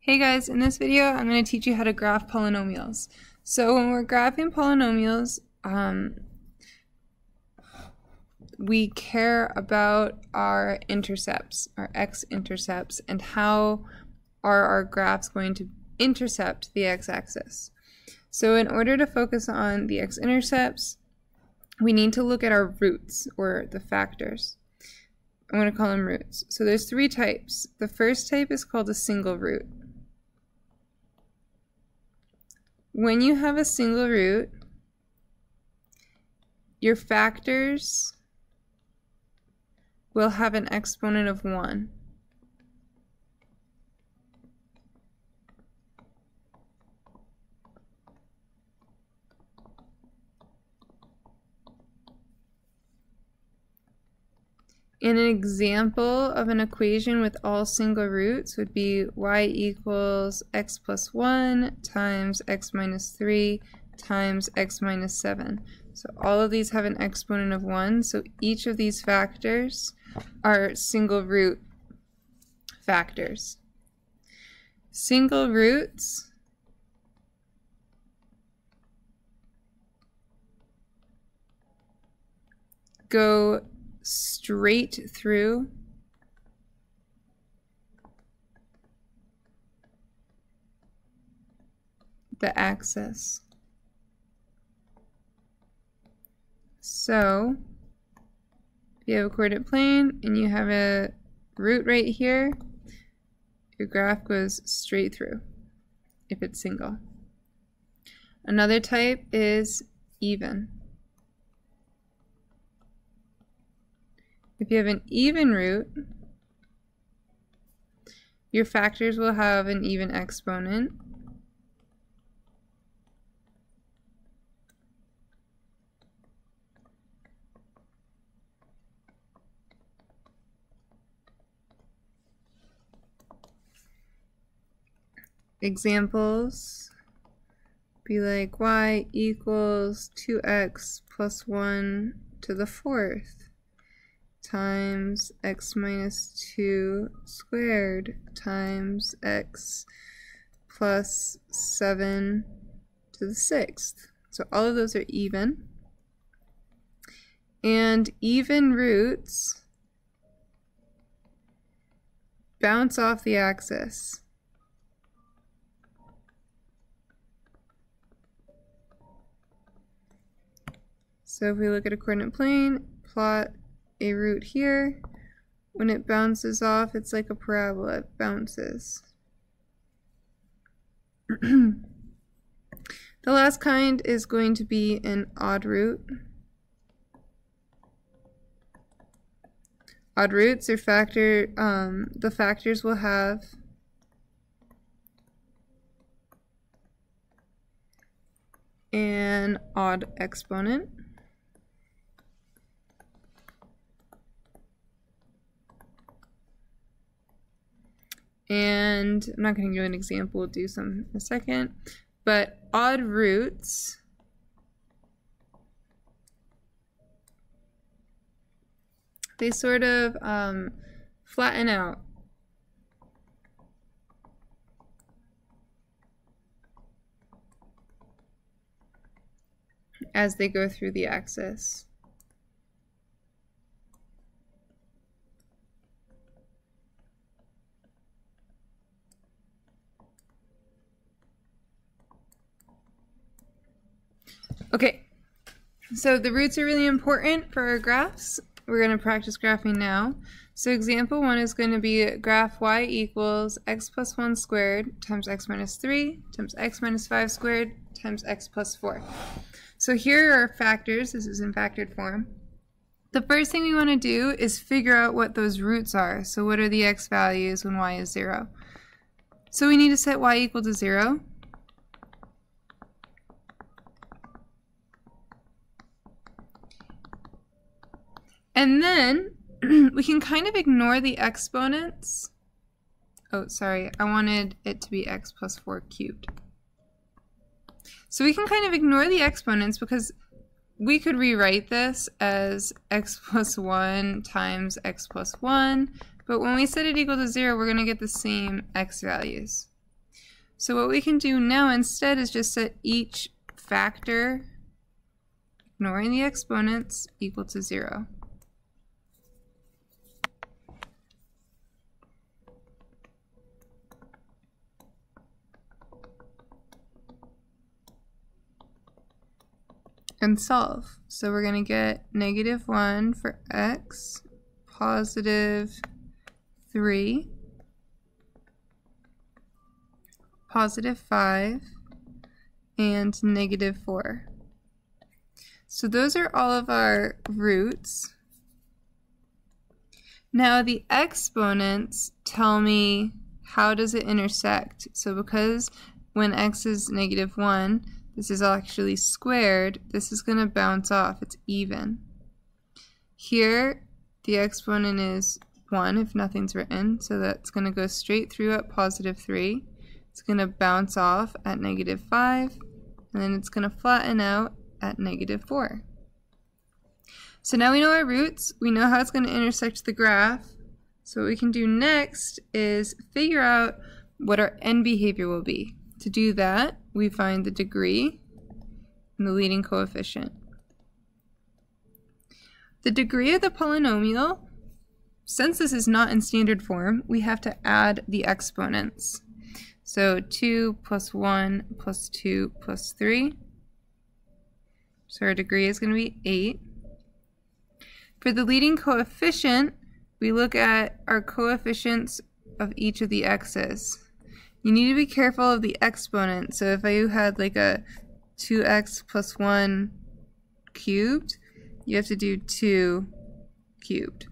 Hey guys, in this video I'm going to teach you how to graph polynomials. So when we're graphing polynomials, we care about our intercepts, our x-intercepts, and how are our graphs going to intercept the x-axis. So in order to focus on the x-intercepts, we need to look at our roots, or the factors. I'm going to call them roots. So there's three types. The first type is called a single root. When you have a single root, your factors will have an exponent of 1. And an example of an equation with all single roots would be y equals x plus 1 times x minus 3 times x minus 7. So all of these have an exponent of 1, so each of these factors are single root factors. Single roots go straight through the axis. So if you have a coordinate plane and you have a root right here, your graph goes straight through if it's single. Another type is even. If you have an even root, your factors will have an even exponent. Examples be like y equals 2x plus 1 to the 4th times x minus 2 squared times x plus 7 to the 6th. So all of those are even. And even roots bounce off the axis. So if we look at a coordinate plane, plot a root here, when it bounces off, it's like a parabola, it bounces. The last kind is going to be an odd root. Odd roots are the factors will have an odd exponent. And I'm not going to give an example, we'll do some in a second. But odd roots they sort of flatten out. As they go through the axis. Okay, so the roots are really important for our graphs. We're going to practice graphing now. So example 1 is going to be graph y equals x plus 1 squared times x minus 3 times x minus 5 squared times x plus 4. So here are our factors. This is in factored form. The first thing we want to do is figure out what those roots are. So what are the x values when y is 0? So we need to set y equal to 0. And then we can kind of ignore the exponents. Oh, sorry, I wanted it to be x plus 4 cubed. So we can kind of ignore the exponents because we could rewrite this as x plus 1 times x plus 1, but when we set it equal to 0, we're going to get the same x values. So what we can do now instead is just set each factor, ignoring the exponents, equal to 0. And solve. So we're going to get -1 for x, +3, +5, and -4. So those are all of our roots. Now the exponents tell me how does it intersect. So because when x is -1, this is actually squared, this is going to bounce off, it's even. Here, the exponent is 1 if nothing's written, so that's going to go straight through at +3. It's going to bounce off at -5, and then it's going to flatten out at -4. So now we know our roots, we know how it's going to intersect the graph. So what we can do next is figure out what our end behavior will be. To do that, we find the degree and the leading coefficient. The degree of the polynomial, since this is not in standard form, we have to add the exponents. So 2 + 1 + 2 + 3. So our degree is going to be 8. For the leading coefficient, we look at our coefficients of each of the x's. You need to be careful of the exponent. So if you had like a 2x + 1 cubed, you have to do 2 cubed.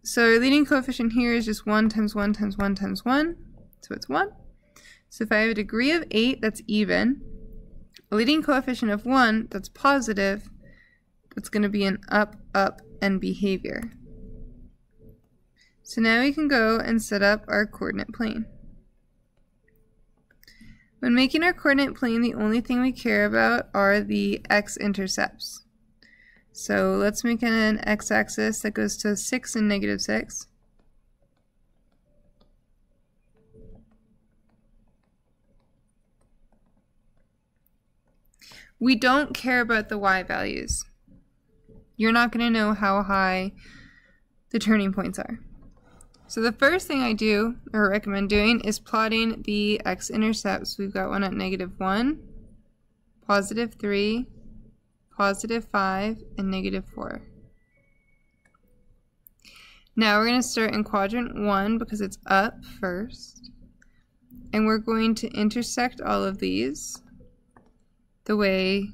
So our leading coefficient here is just 1 times 1 times 1 times 1, so it's 1. So if I have a degree of 8, that's even. A leading coefficient of 1, that's positive, that's going to be an up, up, and behavior. So now we can go and set up our coordinate plane. When making our coordinate plane, the only thing we care about are the x-intercepts. So let's make an x-axis that goes to 6 and -6. We don't care about the y values. You're not going to know how high the turning points are. So the first thing I do, or recommend doing, is plotting the x-intercepts. We've got one at -1, +3, +5, and -4. Now we're going to start in quadrant 1 because it's up first. And we're going to intersect all of these the way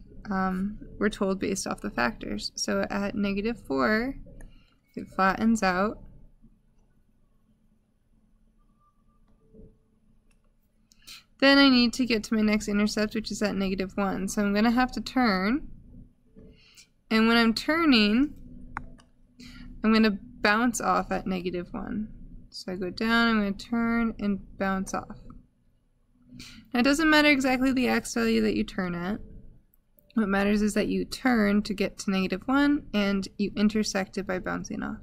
we're told based off the factors. So at -4, it flattens out. Then I need to get to my next intercept, which is at -1. So I'm going to have to turn. And when I'm turning, I'm going to bounce off at -1. So I go down, I'm going to turn and bounce off. Now it doesn't matter exactly the x value that you turn at. What matters is that you turn to get to -1 and you intersect it by bouncing off.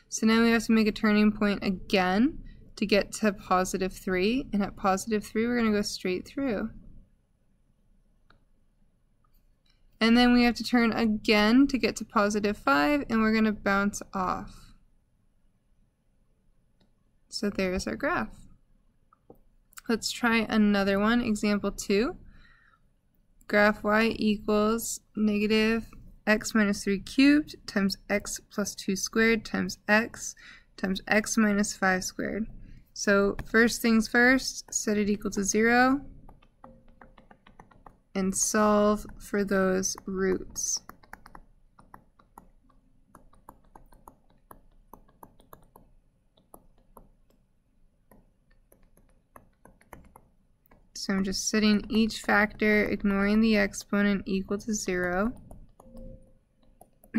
So now we have to make a turning point again to get to +3, and at +3 we're going to go straight through. And then we have to turn again to get to +5, and we're going to bounce off. So there's our graph. Let's try another one, example 2. Graph y equals -x - 3 cubed times x + 2 squared times x - 5 squared. So first things first, set it equal to 0 and solve for those roots. So I'm just setting each factor, ignoring the exponent, equal to 0.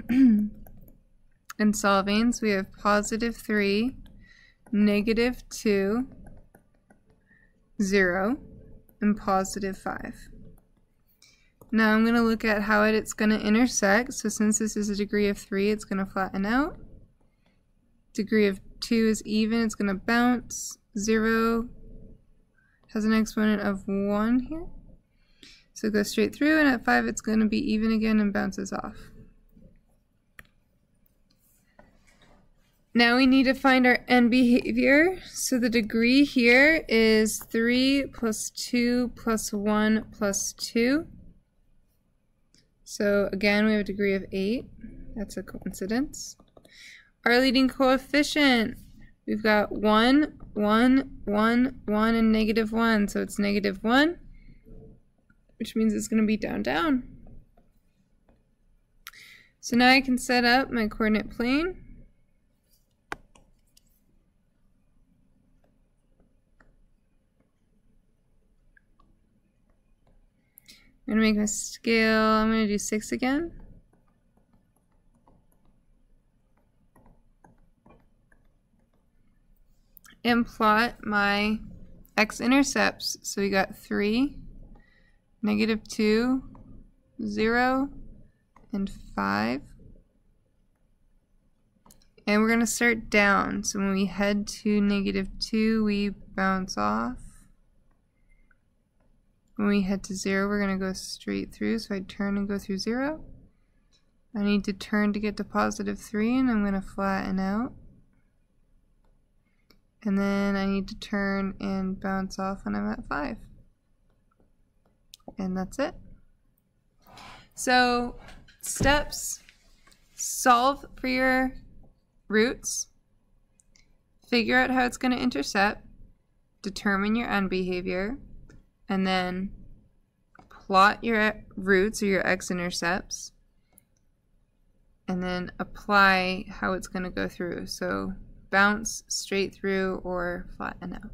And solving, so we have +3, -2, 0, and +5. Now I'm going to look at how it's going to intersect. So since this is a degree of 3, it's going to flatten out. Degree of 2 is even, it's going to bounce. 0 has an exponent of 1 here. So it goes straight through, and at 5 it's going to be even again and bounces off. Now we need to find our end behavior. So the degree here is 3 plus 2 plus 1 plus 2. So again, we have a degree of 8. That's a coincidence. Our leading coefficient, we've got 1, 1, 1, 1, and negative 1. So it's negative 1, which means it's going to be down, down. So now I can set up my coordinate plane. I'm going to make my scale, I'm going to do 6 again. And plot my x-intercepts. So we got 3, negative 2, 0, and 5. And we're going to start down. So when we head to negative 2, we bounce off. When we head to 0, we're going to go straight through. So I turn and go through 0. I need to turn to get to positive 3, and I'm going to flatten out. And then I need to turn and bounce off when I'm at 5. And that's it. So steps: solve for your roots, figure out how it's going to intercept, determine your end behavior, and then plot your roots or your x-intercepts, and then apply how it's going to go through. So bounce straight through or flatten out.